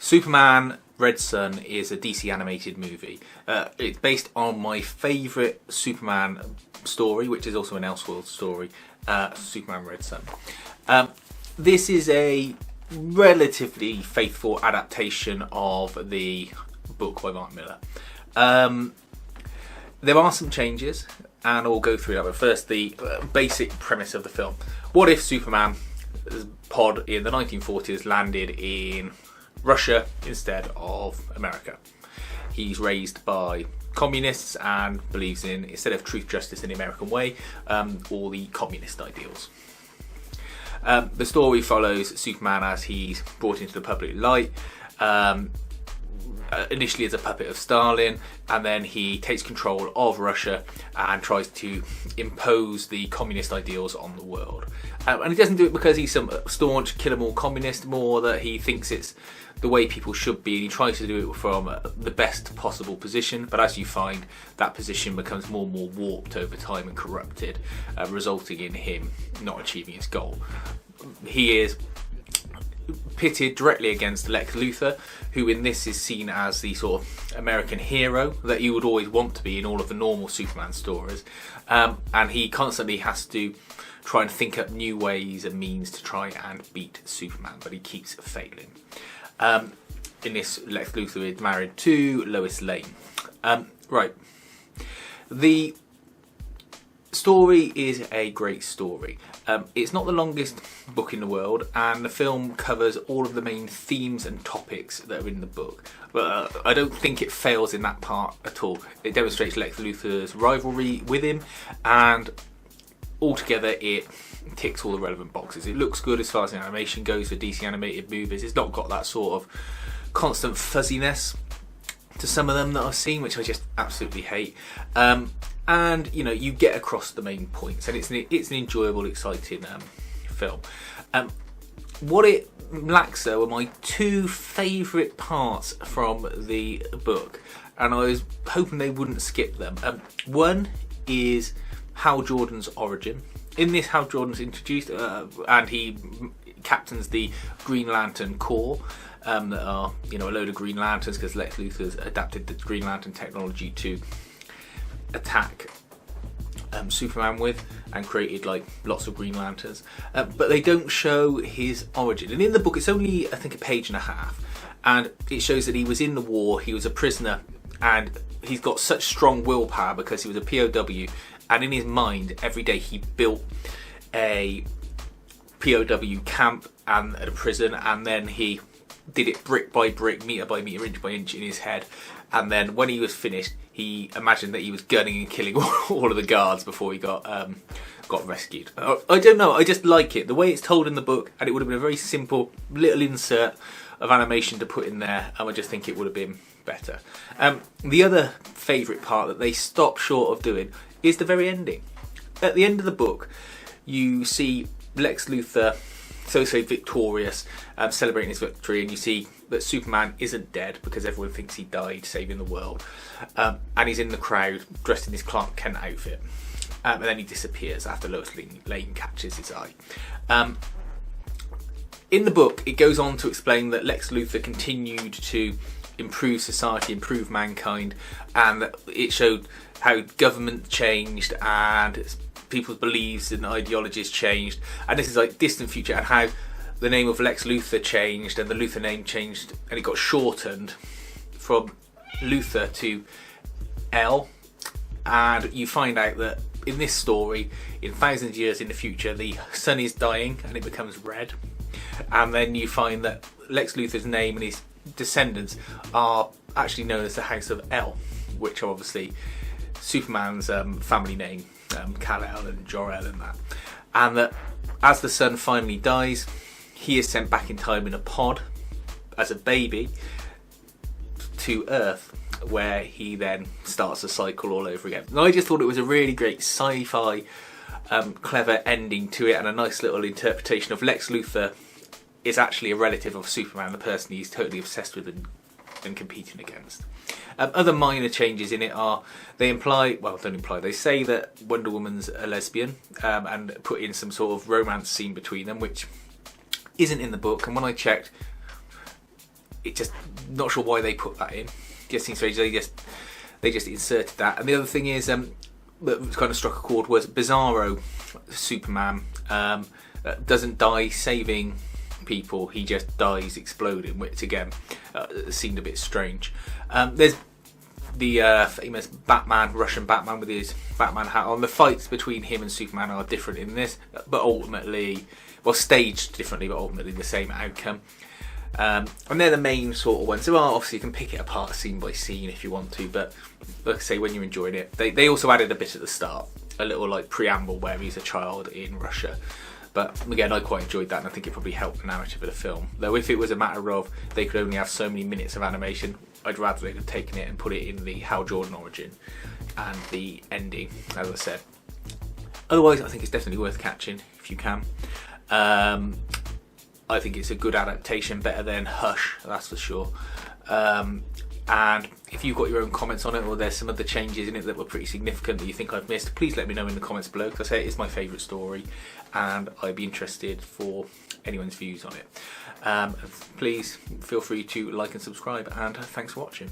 Superman Red Son is a DC animated movie. It's based on my favourite Superman story, which is also an Elseworld story, Superman Red Son. This is a relatively faithful adaptation of the book by Mark Millar. There are some changes, and I'll go through that. But first, the basic premise of the film. What if Superman's pod in the 1940s landed in Russia instead of America? He's raised by communists and believes in, instead of truth, justice, and the American way, all the communist ideals. The story follows Superman as he's brought into the public light, initially as a puppet of Stalin, and then he takes control of Russia and tries to impose the communist ideals on the world. And he doesn't do it because he's some staunch kill-em-all communist, more that he thinks it's the way people should be, and he tries to do it from the best possible position. But as you find, that position becomes more and more warped over time and corrupted, resulting in him not achieving his goal. He is pitted directly against Lex Luthor, who in this is seen as the sort of American hero that you would always want to be in all of the normal Superman stories, and he constantly has to try and think up new ways and means to try and beat Superman, but he keeps failing. In this, Lex Luthor is married to Lois Lane. Right. The story is a great story. It's not the longest book in the world, and the film covers all of the main themes and topics that are in the book. But I don't think it fails in that part at all. It demonstrates Lex Luthor's rivalry with him, and altogether it ticks all the relevant boxes. It looks good as far as the animation goes for DC animated movies. It's not got that sort of constant fuzziness to some of them that I've seen, which I just absolutely hate. And you know, you get across the main points, and it's an enjoyable, exciting film. What it lacks, though, are my two favourite parts from the book, and I was hoping they wouldn't skip them. One is Hal Jordan's origin. In this, Hal Jordan's introduced, and he captains the Green Lantern Corps. That are, you know, a load of Green Lanterns, because Lex Luthor's adapted the Green Lantern technology to attack Superman with, and created like lots of Green Lanterns, but they don't show his origin. And in the book, it's only, I think, a page and a half, and it shows that he was in the war, he was a prisoner, and he's got such strong willpower because he was a POW, and in his mind every day he built a POW camp and at a prison, and then he did it brick by brick, metre by metre, inch by inch in his head. And then when he was finished, he imagined that he was gunning and killing all of the guards before he got rescued. I don't know, I just like it. The way it's told in the book, and it would have been a very simple little insert of animation to put in there, and I just think it would have been better. The other favourite part that they stop short of doing is the very ending. At the end of the book, you see Lex Luthor so victorious, celebrating his victory, and you see that Superman isn't dead because everyone thinks he died saving the world, and he's in the crowd dressed in his Clark Kent outfit, and then he disappears after Lois Lane catches his eye. In the book, it goes on to explain that Lex Luthor continued to improve society, improve mankind, and that it showed how government changed and people's beliefs and ideologies changed, and this is like distant future, and how the name of Lex Luthor changed, and the Luthor name changed, and it got shortened from Luthor to L. And you find out that in this story, in thousands of years in the future, the sun is dying and it becomes red, and then you find that Lex Luthor's name and his descendants are actually known as the House of El, which are obviously Superman's family name, Kal-El and Jor-El and that. And that as the sun finally dies, he is sent back in time in a pod as a baby to Earth, where he then starts a cycle all over again. And I just thought it was a really great sci-fi, clever ending to it, and a nice little interpretation of Lex Luthor is actually a relative of Superman, the person he's totally obsessed with and competing against. Other minor changes in it are, they say that Wonder Woman's a lesbian, and put in some sort of romance scene between them, which isn't in the book. And when I checked, it just, not sure why they put that in. Just seems strange. They just inserted that. And the other thing is that kind of struck a chord was Bizarro Superman doesn't die saving people, he just dies exploding, which again seemed a bit strange. There's the famous Batman, Russian Batman with his Batman hat on. The fights between him and Superman are different in this, but ultimately, well, staged differently, but ultimately the same outcome. And they're the main sort of ones. So obviously you can pick it apart scene by scene if you want to, but like I say, when you're enjoying it, they also added a bit at the start, a little like preamble where he's a child in Russia. But again, I quite enjoyed that, and I think it probably helped the narrative of the film. Though if it was a matter of they could only have so many minutes of animation, I'd rather they had taken it and put it in the Hal Jordan origin and the ending, as I said. Otherwise, I think it's definitely worth catching if you can. I think it's a good adaptation, better than Hush, that's for sure. And if you've got your own comments on it, or there's some other changes in it that were pretty significant that you think I've missed, please let me know in the comments below, because I say it is my favourite story and I'd be interested for anyone's views on it. Please feel free to like and subscribe, and thanks for watching.